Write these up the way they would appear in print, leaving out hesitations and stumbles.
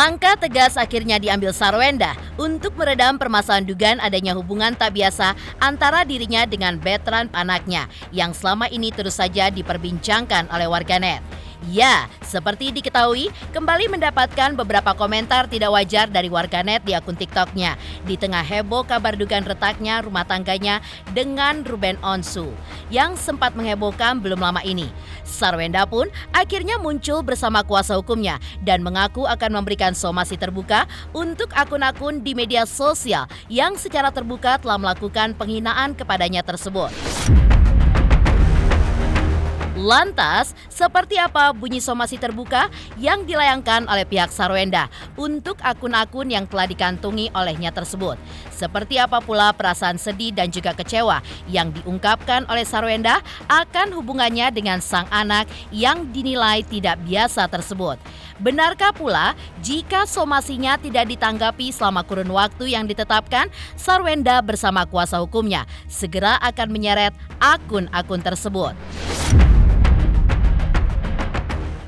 Langkah tegas akhirnya diambil Sarwenda untuk meredam permasalahan dugaan adanya hubungan tak biasa antara dirinya dengan veteran anaknya yang selama ini terus saja diperbincangkan oleh warganet. Ya, seperti diketahui, kembali mendapatkan beberapa komentar tidak wajar dari warganet di akun TikToknya di tengah heboh kabar dugaan retaknya rumah tangganya dengan Ruben Onsu yang sempat menghebohkan belum lama ini. Sarwenda pun akhirnya muncul bersama kuasa hukumnya dan mengaku akan memberikan somasi terbuka untuk akun-akun di media sosial yang secara terbuka telah melakukan penghinaan kepadanya tersebut. Lantas, seperti apa bunyi somasi terbuka yang dilayangkan oleh pihak Sarwenda untuk akun-akun yang telah dikantongi olehnya tersebut? Seperti apa pula perasaan sedih dan juga kecewa yang diungkapkan oleh Sarwenda akan hubungannya dengan sang anak yang dinilai tidak biasa tersebut? Benarkah pula jika somasinya tidak ditanggapi selama kurun waktu yang ditetapkan, Sarwenda bersama kuasa hukumnya segera akan menyeret akun-akun tersebut?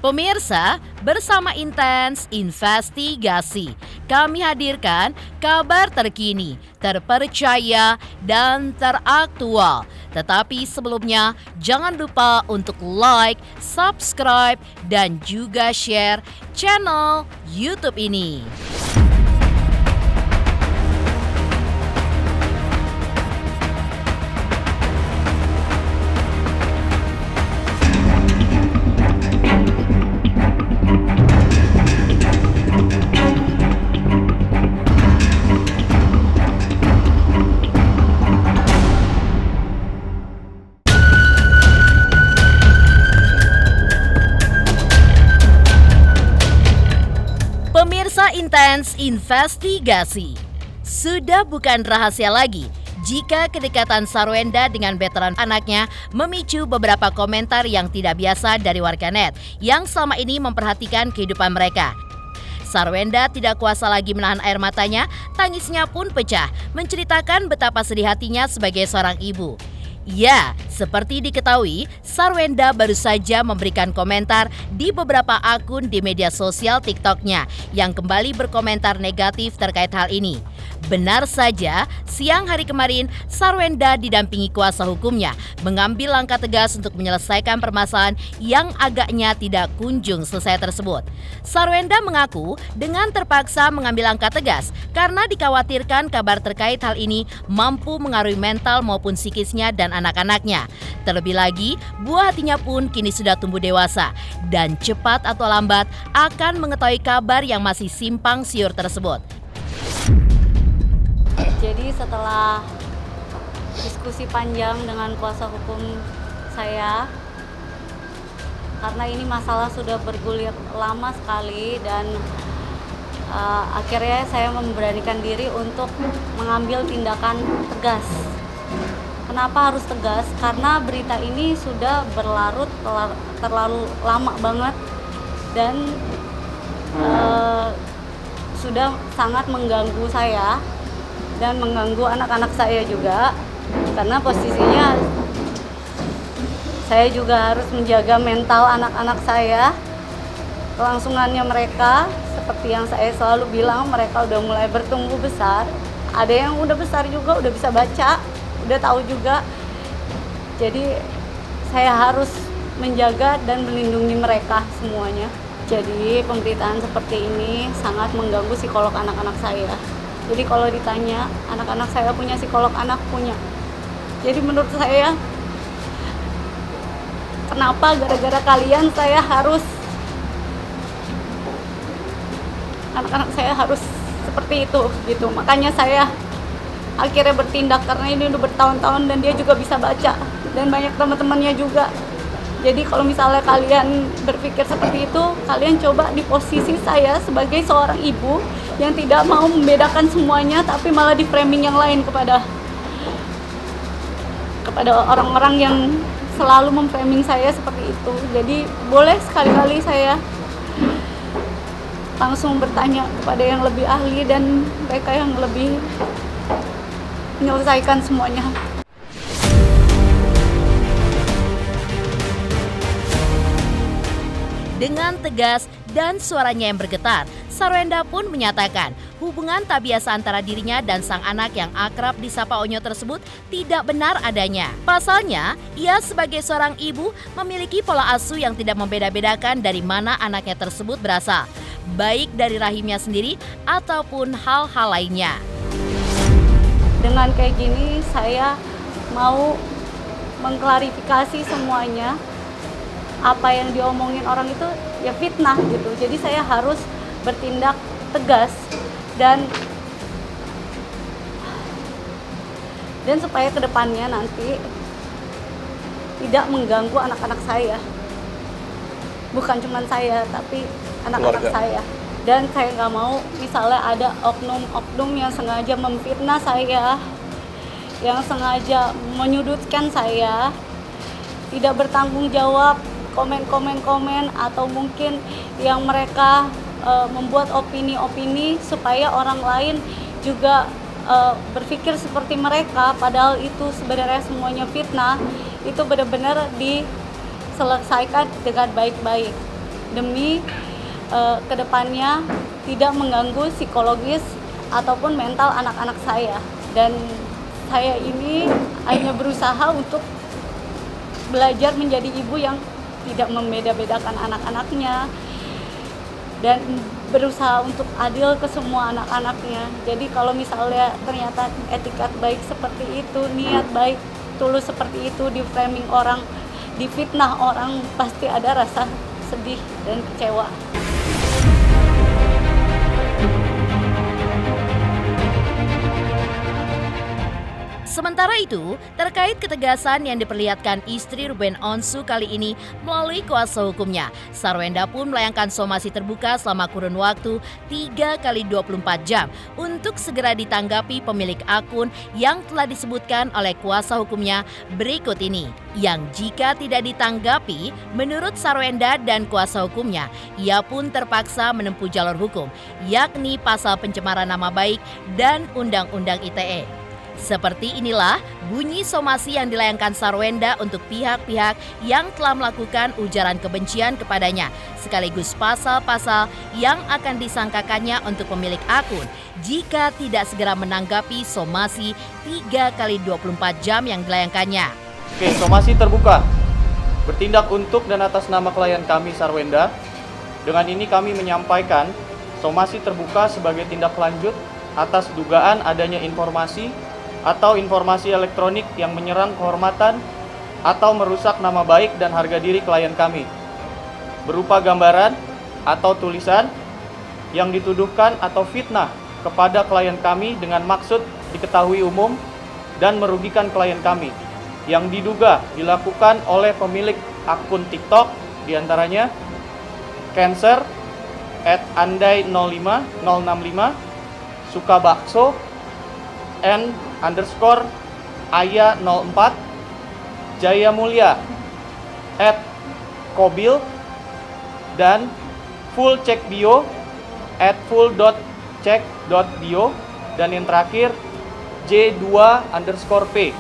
Pemirsa, bersama Intens Investigasi, kami hadirkan kabar terkini, terpercaya, dan teraktual. Tetapi sebelumnya, jangan lupa untuk like, subscribe, dan juga share channel YouTube ini. Pemirsa Intens Investigasi, sudah bukan rahasia lagi jika kedekatan Sarwenda dengan veteran anaknya memicu beberapa komentar yang tidak biasa dari warganet yang selama ini memperhatikan kehidupan mereka. Sarwenda tidak kuasa lagi menahan air matanya, tangisnya pun pecah, menceritakan betapa sedih hatinya sebagai seorang ibu. Ya, seperti diketahui, Sarwenda baru saja memberikan komentar di beberapa akun di media sosial TikToknya yang kembali berkomentar negatif terkait hal ini. Benar saja, siang hari kemarin, Sarwenda didampingi kuasa hukumnya mengambil langkah tegas untuk menyelesaikan permasalahan yang agaknya tidak kunjung selesai tersebut. Sarwenda mengaku dengan terpaksa mengambil langkah tegas karena dikhawatirkan kabar terkait hal ini mampu mengaruhi mental maupun psikisnya dan anak-anaknya. Terlebih lagi, buah hatinya pun kini sudah tumbuh dewasa dan cepat atau lambat akan mengetahui kabar yang masih simpang siur tersebut. Jadi setelah diskusi panjang dengan kuasa hukum saya, karena ini masalah sudah bergulir lama sekali dan akhirnya saya memberanikan diri untuk mengambil tindakan tegas. Kenapa harus tegas? Karena berita ini sudah berlarut terlalu lama banget dan sudah sangat mengganggu saya dan mengganggu anak-anak saya juga, karena posisinya saya juga harus menjaga mental anak-anak saya, kelangsungannya mereka. Seperti yang saya selalu bilang, mereka udah mulai bertumbuh besar, ada yang udah besar juga, udah bisa baca, udah tahu juga. Jadi saya harus menjaga dan melindungi mereka semuanya. Jadi pemberitaan seperti ini sangat mengganggu psikolog anak-anak saya. Jadi kalau ditanya, anak-anak saya punya psikolog, anak punya. Jadi menurut saya, kenapa gara-gara kalian saya harus, anak-anak saya harus seperti itu gitu. Makanya saya akhirnya bertindak karena ini udah bertahun-tahun dan dia juga bisa baca dan banyak teman-temannya juga. Jadi kalau misalnya kalian berpikir seperti itu, kalian coba di posisi saya sebagai seorang ibu yang tidak mau membedakan semuanya, tapi malah di framing yang lain kepada orang-orang yang selalu memframing saya seperti itu. Jadi boleh sekali-kali saya langsung bertanya kepada yang lebih ahli dan mereka yang lebih menyelesaikan semuanya. Dengan tegas dan suaranya yang bergetar, Sarwenda pun menyatakan hubungan tak biasa antara dirinya dan sang anak yang akrab disapa Onyo tersebut tidak benar adanya. Pasalnya, ia sebagai seorang ibu memiliki pola asuh yang tidak membeda-bedakan dari mana anaknya tersebut berasal, baik dari rahimnya sendiri ataupun hal-hal lainnya. Dengan kayak gini saya mau mengklarifikasi semuanya. Apa yang diomongin orang itu ya fitnah gitu. Jadi saya harus bertindak tegas dan supaya kedepannya nanti tidak mengganggu anak-anak saya. Bukan cuma saya, tapi anak-anak saya. Dan saya nggak mau misalnya ada oknum-oknum yang sengaja memfitnah saya, yang sengaja menyudutkan saya, tidak bertanggung jawab, komen atau mungkin yang mereka membuat opini-opini supaya orang lain juga berpikir seperti mereka, padahal itu sebenarnya semuanya fitnah. Itu benar-benar diselesaikan dengan baik-baik demi kedepannya tidak mengganggu psikologis ataupun mental anak-anak saya. Dan saya ini hanya berusaha untuk belajar menjadi ibu yang tidak membeda-bedakan anak-anaknya dan berusaha untuk adil ke semua anak-anaknya. Jadi kalau misalnya ternyata etikat baik seperti itu, niat baik tulus seperti itu di framing orang, difitnah orang, pasti ada rasa sedih dan kecewa. Sementara itu, terkait ketegasan yang diperlihatkan istri Ruben Onsu kali ini melalui kuasa hukumnya, Sarwenda pun melayangkan somasi terbuka selama kurun waktu 3x24 jam untuk segera ditanggapi pemilik akun yang telah disebutkan oleh kuasa hukumnya berikut ini. Yang jika tidak ditanggapi, menurut Sarwenda dan kuasa hukumnya, ia pun terpaksa menempuh jalur hukum, yakni pasal pencemaran nama baik dan Undang-Undang ITE. Seperti inilah bunyi somasi yang dilayangkan Sarwenda untuk pihak-pihak yang telah melakukan ujaran kebencian kepadanya, sekaligus pasal-pasal yang akan disangkakannya untuk pemilik akun jika tidak segera menanggapi somasi 3x24 jam yang dilayangkannya. Oke, somasi terbuka. Bertindak untuk dan atas nama klien kami Sarwenda. Dengan ini kami menyampaikan somasi terbuka sebagai tindak lanjut atas dugaan adanya informasi atau informasi elektronik yang menyerang kehormatan atau merusak nama baik dan harga diri klien kami, berupa gambaran atau tulisan yang dituduhkan atau fitnah kepada klien kami dengan maksud diketahui umum dan merugikan klien kami, yang diduga dilakukan oleh pemilik akun TikTok, diantaranya Cancer @andai05065, Sukabakso, N_Aya04, Jaya Mulia @kobil, dan full check bio @full.check.bio, dan yang terakhir J2_P,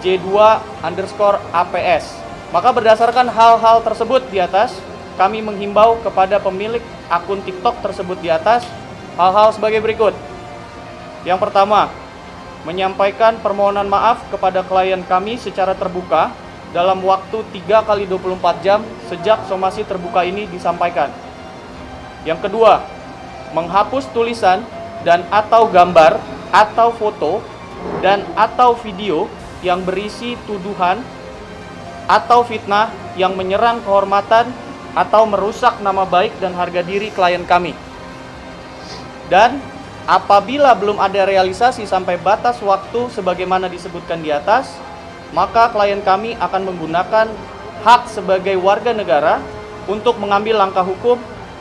J2_APS. Maka berdasarkan hal-hal tersebut di atas, kami menghimbau kepada pemilik akun TikTok tersebut di atas hal-hal sebagai berikut. Yang pertama, menyampaikan permohonan maaf kepada klien kami secara terbuka dalam waktu 3x24 jam sejak somasi terbuka ini disampaikan. Yang kedua, menghapus tulisan dan atau gambar atau foto dan atau video yang berisi tuduhan atau fitnah yang menyerang kehormatan atau merusak nama baik dan harga diri klien kami. Dan apabila belum ada realisasi sampai batas waktu sebagaimana disebutkan di atas, maka klien kami akan menggunakan hak sebagai warga negara untuk mengambil langkah hukum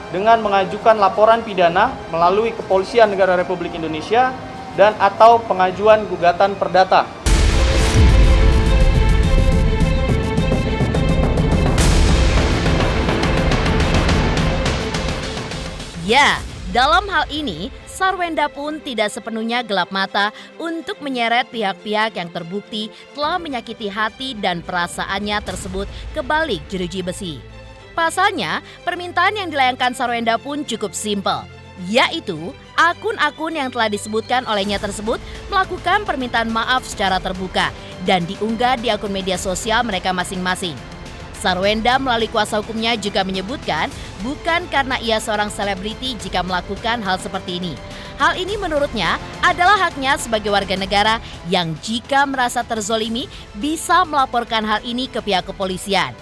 dengan mengajukan laporan pidana melalui Kepolisian Negara Republik Indonesia dan atau pengajuan gugatan perdata. Ya, dalam hal ini, Sarwenda pun tidak sepenuhnya gelap mata untuk menyeret pihak-pihak yang terbukti telah menyakiti hati dan perasaannya tersebut ke balik jeruji besi. Pasalnya, permintaan yang dilayangkan Sarwenda pun cukup simpel, yaitu akun-akun yang telah disebutkan olehnya tersebut melakukan permintaan maaf secara terbuka dan diunggah di akun media sosial mereka masing-masing. Sarwenda melalui kuasa hukumnya juga menyebutkan bukan karena ia seorang selebriti jika melakukan hal seperti ini. Hal ini menurutnya adalah haknya sebagai warga negara yang jika merasa terzolimi bisa melaporkan hal ini ke pihak kepolisian.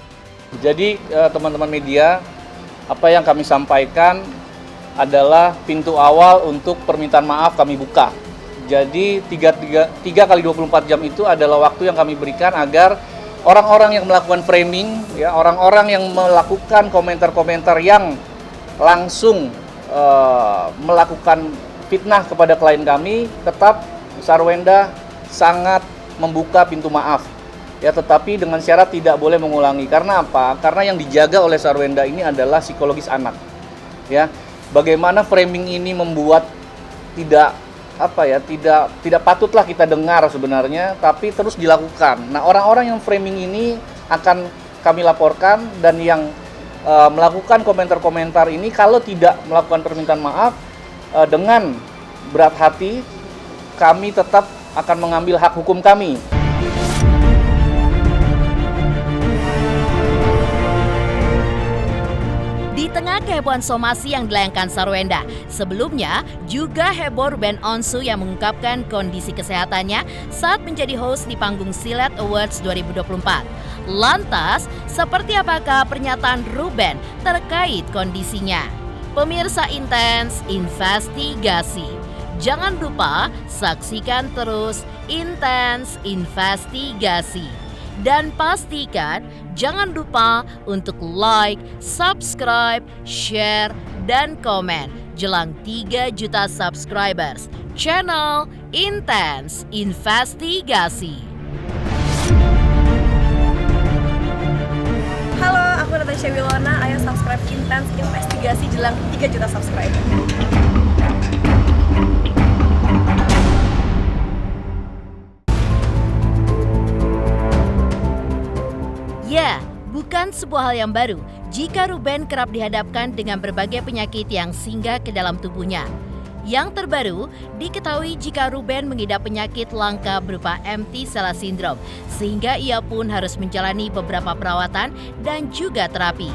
Jadi teman-teman media, apa yang kami sampaikan adalah pintu awal untuk permintaan maaf kami buka. Jadi 3 kali 24 jam itu adalah waktu yang kami berikan agar orang-orang yang melakukan framing, ya, orang-orang yang melakukan komentar-komentar yang langsung melakukan fitnah kepada klien kami, tetap Sarwenda sangat membuka pintu maaf. Ya, tetapi dengan syarat tidak boleh mengulangi. Karena apa? Karena yang dijaga oleh Sarwenda ini adalah psikologis anak. Ya, bagaimana framing ini membuat tidak patutlah kita dengar sebenarnya, tapi terus dilakukan. Nah, orang-orang yang framing ini akan kami laporkan, dan yang melakukan komentar-komentar ini kalau tidak melakukan permintaan maaf dengan berat hati, kami tetap akan mengambil hak hukum kami. Di tengah kehebohan somasi yang dilayangkan Sarwenda, sebelumnya juga heboh Ruben Onsu yang mengungkapkan kondisi kesehatannya saat menjadi host di panggung Silat Awards 2024. Lantas, seperti apakah pernyataan Ruben terkait kondisinya? Pemirsa Intens Investigasi, jangan lupa saksikan terus Intens Investigasi. Dan pastikan jangan lupa untuk like, subscribe, share, dan komen jelang 3 juta subscribers channel Intens Investigasi. Halo, aku Natasha Wilona. Ayo subscribe Intens Investigasi jelang 3 juta subscriber. Ya, bukan sebuah hal yang baru jika Ruben kerap dihadapkan dengan berbagai penyakit yang singgah ke dalam tubuhnya. Yang terbaru, diketahui jika Ruben mengidap penyakit langka berupa empty sella syndrome, sehingga ia pun harus menjalani beberapa perawatan dan juga terapi.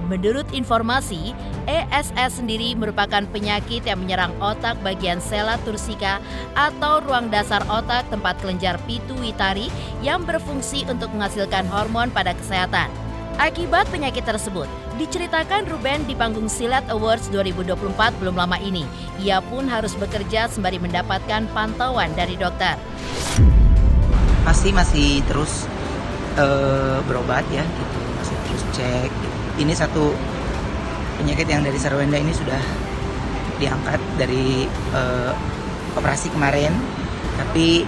Menurut informasi, ESS sendiri merupakan penyakit yang menyerang otak bagian sella tursika atau ruang dasar otak tempat kelenjar pituitari yang berfungsi untuk menghasilkan hormon pada kesehatan. Akibat penyakit tersebut, diceritakan Ruben di panggung Silat Awards 2024 belum lama ini. Ia pun harus bekerja sembari mendapatkan pantauan dari dokter. Masih terus berobat ya, gitu. Masih terus cek. Ini satu penyakit yang dari Sarwenda ini sudah diangkat dari operasi kemarin, tapi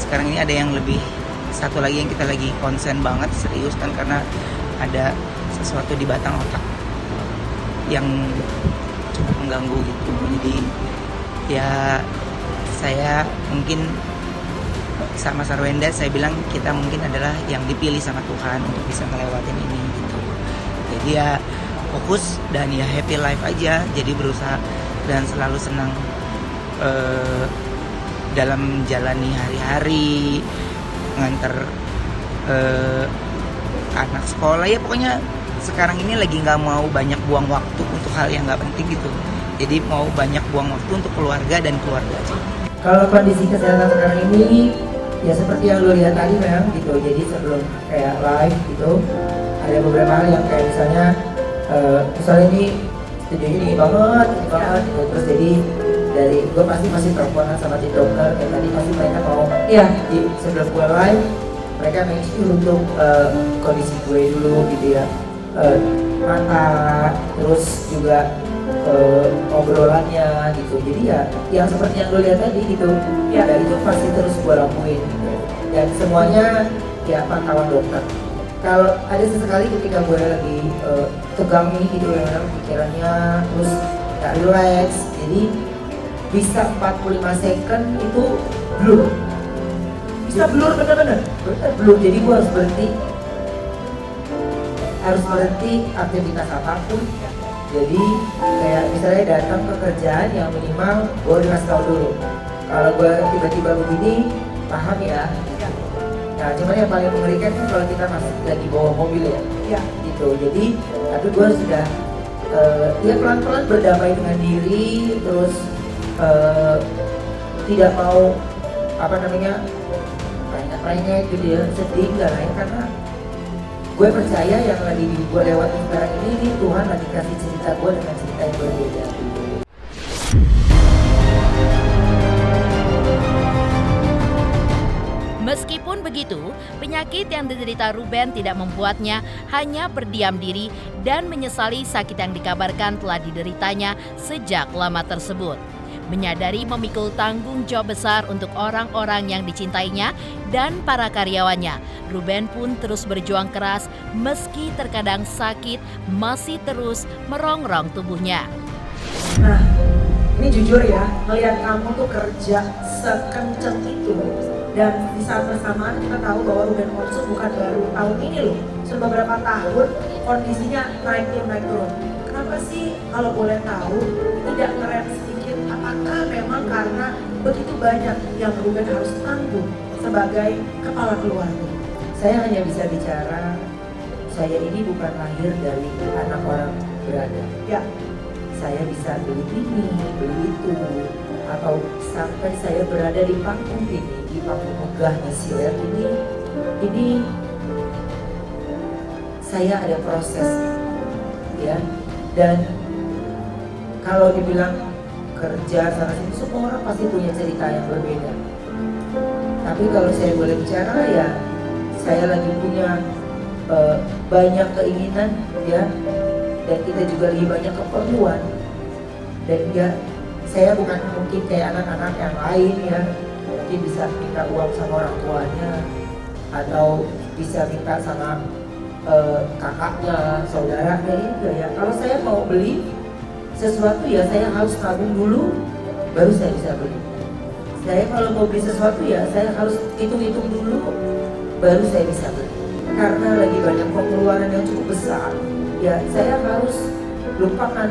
sekarang ini ada yang lebih satu lagi yang kita lagi konsen banget, serius kan, karena ada sesuatu di batang otak yang cukup mengganggu gitu. Jadi ya saya mungkin sama Sarwenda, saya bilang kita mungkin adalah yang dipilih sama Tuhan untuk bisa ngelewatin ini gitu. Jadi ya fokus dan ya happy life aja. Jadi berusaha dan selalu senang dalam menjalani hari-hari, nganter anak sekolah, ya pokoknya sekarang ini lagi nggak mau banyak buang waktu untuk hal yang nggak penting gitu. Jadi mau banyak buang waktu untuk keluarga dan keluarga aja. Kalau kondisi kesehatan sekarang ini ya seperti yang lo lihat tadi memang gitu. Jadi sebelum kayak live gitu ada beberapa hal yang kayak misalnya ini studionya dingin banget gitu. Terus jadi dari gue pasti masih teleponan sama si dokter kayak tadi, pasti mereka mau sebelum gue live mereka make sure untuk kondisi gue dulu gitu ya, mata terus juga obrolannya gitu. Jadi ya yang seperti yang lo lihat tadi gitu ya, dari itu pasti terus gue lakuin gitu. Dan semuanya ya pantauan dokter. Kalau ada sesekali ketika gue lagi tegang nih gitu ya, pikirannya terus gak relax, jadi bisa 45 second itu blur, bisa blur bener-bener blur. Jadi gue harus berhenti, harus berhenti aktivitas apapun. Jadi kayak misalnya datang ke kerjaan yang minimal gue udah kasih tau dulu. Kalau gue tiba-tiba begini, paham ya. Nah, cuman yang paling mengerikan kan kalau kita masih lagi bawa mobil ya, gitu. Jadi, tapi gue sudah ya pelan-pelan berdamai dengan diri, terus tidak mau apa namanya rengek gitu ya, sedih nggak lain karena gue percaya yang lagi gue lewati sekarang ini Tuhan lagi kasih cerita gue dengan cerita yang berbeda. Meskipun begitu, penyakit yang diderita Ruben tidak membuatnya hanya berdiam diri dan menyesali sakit yang dikabarkan telah dideritanya sejak lama tersebut. Menyadari memikul tanggung jawab besar untuk orang-orang yang dicintainya dan para karyawannya, Ruben pun terus berjuang keras meski terkadang sakit masih terus merongrong tubuhnya. Nah, ini jujur ya, melihat kamu tuh kerja sekenceng itu. Dan di saat bersamaan kita tahu bahwa Ruben Onsu bukan baru tahun ini loh, sudah beberapa tahun kondisinya naik turun. Kenapa sih kalau boleh tahu tidak ngerem sedikit? Apakah memang karena begitu banyak yang Ruben harus tanggung sebagai kepala keluarga? Saya hanya bisa bicara, saya ini bukan lahir dari anak orang berada. Ya. Saya bisa beli ini, beli itu, atau sampai saya berada di panggung ini, di panggung megahnya silat ini saya ada proses, ya. Dan kalau dibilang kerja sana sini, semua orang pasti punya cerita yang berbeda. Tapi kalau saya boleh bicara ya, saya lagi punya banyak keinginan, ya. Dan kita juga lebih banyak keperluan. Dan ya, saya bukan mungkin kayak anak-anak yang lain ya, mungkin bisa minta uang sama orang tuanya atau bisa minta sama kakaknya, saudaranya gitu ya. Kalau saya mau beli sesuatu ya saya harus tabung dulu, baru saya bisa beli. Saya kalau mau beli sesuatu ya saya harus hitung-hitung dulu, baru saya bisa beli. Karena lagi banyak pengeluaran yang cukup besar, ya saya harus lupakan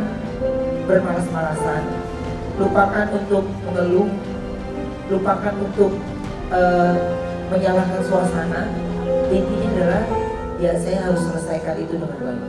bermalas-malasan, lupakan untuk mengeluh, lupakan untuk menyalahkan suasana. Intinya adalah ya saya harus selesaikan itu dengan baik.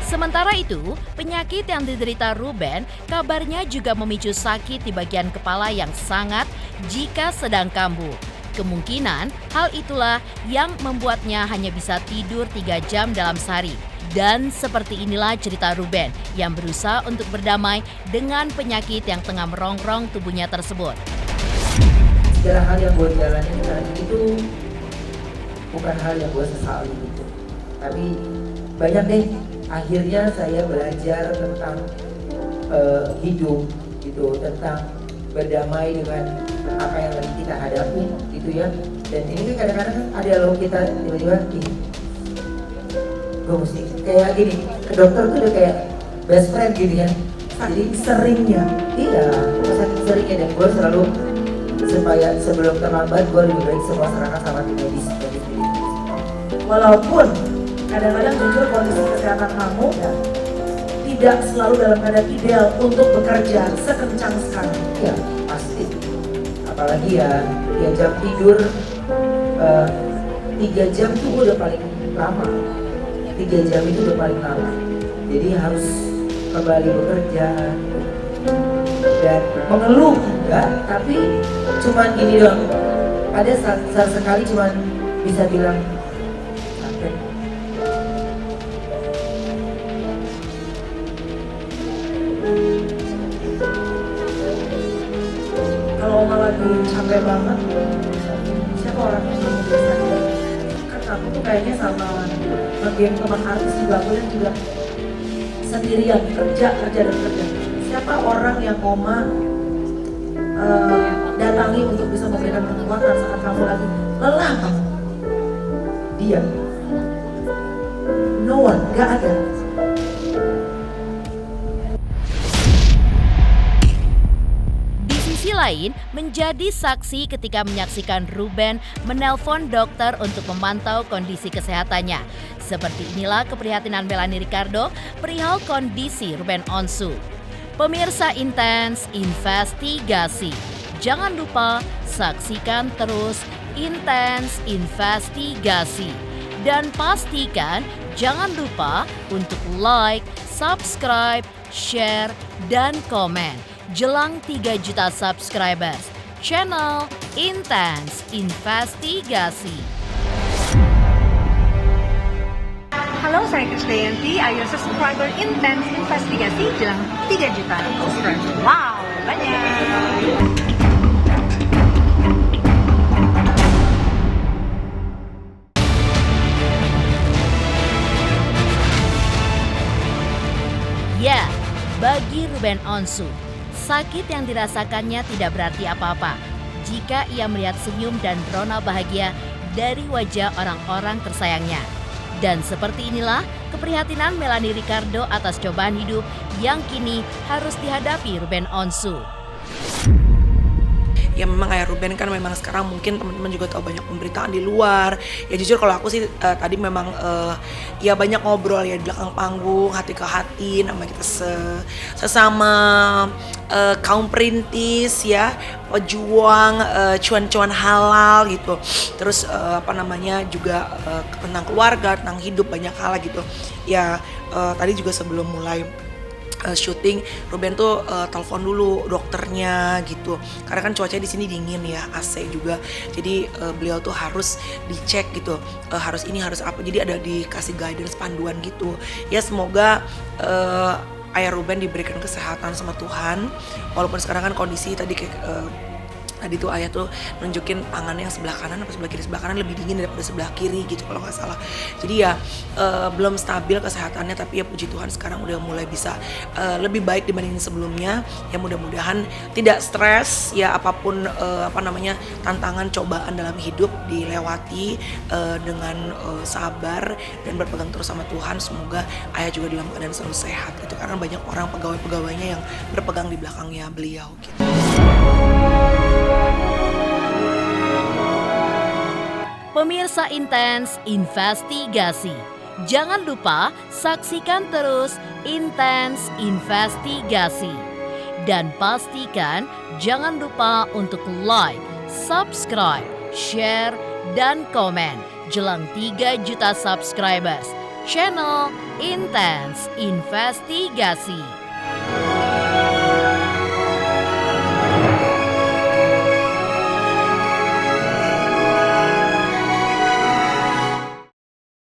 Sementara itu, penyakit yang diderita Ruben kabarnya juga memicu sakit di bagian kepala yang sangat jika sedang kambuh. Kemungkinan hal itulah yang membuatnya hanya bisa tidur 3 jam dalam sehari. Dan seperti inilah cerita Ruben yang berusaha untuk berdamai dengan penyakit yang tengah merongrong tubuhnya tersebut. Segala hal yang gue jalani sekarang itu bukan hal yang gue sesali gitu. Tapi banyak deh, akhirnya saya belajar tentang hidup gitu, tentang berdamai dengan apa yang lagi kita hadapi gitu ya. Dan ini kan kadang-kadang ada loh kita tiba-tiba gue mesti kayak gini, ke dokter tuh udah kayak best friend gitu ya. Jadi seringnya. Iya, saking seringnya, dan gue selalu supaya sebelum terlambat gue lebih baik semua serahkan sama tim medis. Walaupun kadang-kadang jujur kondisi kesehatan kamu ya, tidak selalu dalam keadaan ideal untuk bekerja sekencang sekarang. Iya, pasti. Apalagi ya jam tidur 3 jam tuh udah paling lama. 3 jam itu udah paling lama. Jadi harus kembali bekerja dan mengeluh enggak, tapi cuman gini doang. Ada saat sekali cuman bisa bilang capek. Kalau Oma lagi capek banget, siapa orang yang kamu biasanya? Kan aku tuh kayaknya sama bagian teman artis juga, aku dan juga sendirian kerja. Siapa orang yang Oma datangi untuk bisa memberikan kekuatan saat kamu lagi lelah kamu? Dia. No one, gak ada. lain menjadi saksi ketika menyaksikan Ruben menelpon dokter untuk memantau kondisi kesehatannya. Seperti inilah keprihatinan Melanie Ricardo perihal kondisi Ruben Onsu. Pemirsa Intens Investigasi, jangan lupa saksikan terus Intens Investigasi. Dan pastikan jangan lupa untuk like, subscribe, share, dan komen jelang 3 juta subscribers channel Intens Investigasi. Halo, saya Krisdayanti. Ayo subscriber Intens Investigasi jelang 3 juta subscriber. Wow, banyak. Ya, bagi Ruben Onsu, sakit yang dirasakannya tidak berarti apa-apa jika ia melihat senyum dan rona bahagia dari wajah orang-orang tersayangnya. Dan seperti inilah keprihatinan Melanie Ricardo atas cobaan hidup yang kini harus dihadapi Ruben Onsu. Ya memang kayak Ruben kan memang sekarang mungkin teman-teman juga tahu banyak pemberitaan di luar. Ya jujur kalau aku sih tadi memang ya banyak ngobrol ya di belakang panggung, hati ke hati sama kita sesama kaum perintis ya, pejuang cuan-cuan halal gitu. Terus juga tentang keluarga, tentang hidup, banyak hal gitu. Ya tadi juga sebelum mulai syuting, Ruben tuh telepon dulu dokternya gitu, karena kan cuacanya di sini dingin ya, AC juga, jadi beliau tuh harus dicek gitu, harus ini harus apa, jadi ada dikasih guidance panduan gitu ya. Semoga ayah Ruben diberikan kesehatan sama Tuhan, walaupun sekarang kan kondisi tadi kayak tadi tuh ayah tuh nunjukin tangannya yang sebelah kanan apa sebelah kiri, sebelah kanan lebih dingin daripada sebelah kiri gitu kalau nggak salah. Jadi ya belum stabil kesehatannya, tapi ya puji Tuhan sekarang udah mulai bisa lebih baik dibanding sebelumnya. Ya mudah-mudahan tidak stres ya, apapun tantangan cobaan dalam hidup dilewati dengan sabar dan berpegang terus sama Tuhan. Semoga ayah juga dalam keadaan selalu sehat gitu, karena banyak orang pegawai-pegawainya yang berpegang di belakangnya beliau gitu. Pemirsa Intens Investigasi, jangan lupa saksikan terus Intens Investigasi. Dan pastikan jangan lupa untuk like, subscribe, share, dan komen jelang 3 juta subscribers channel Intens Investigasi.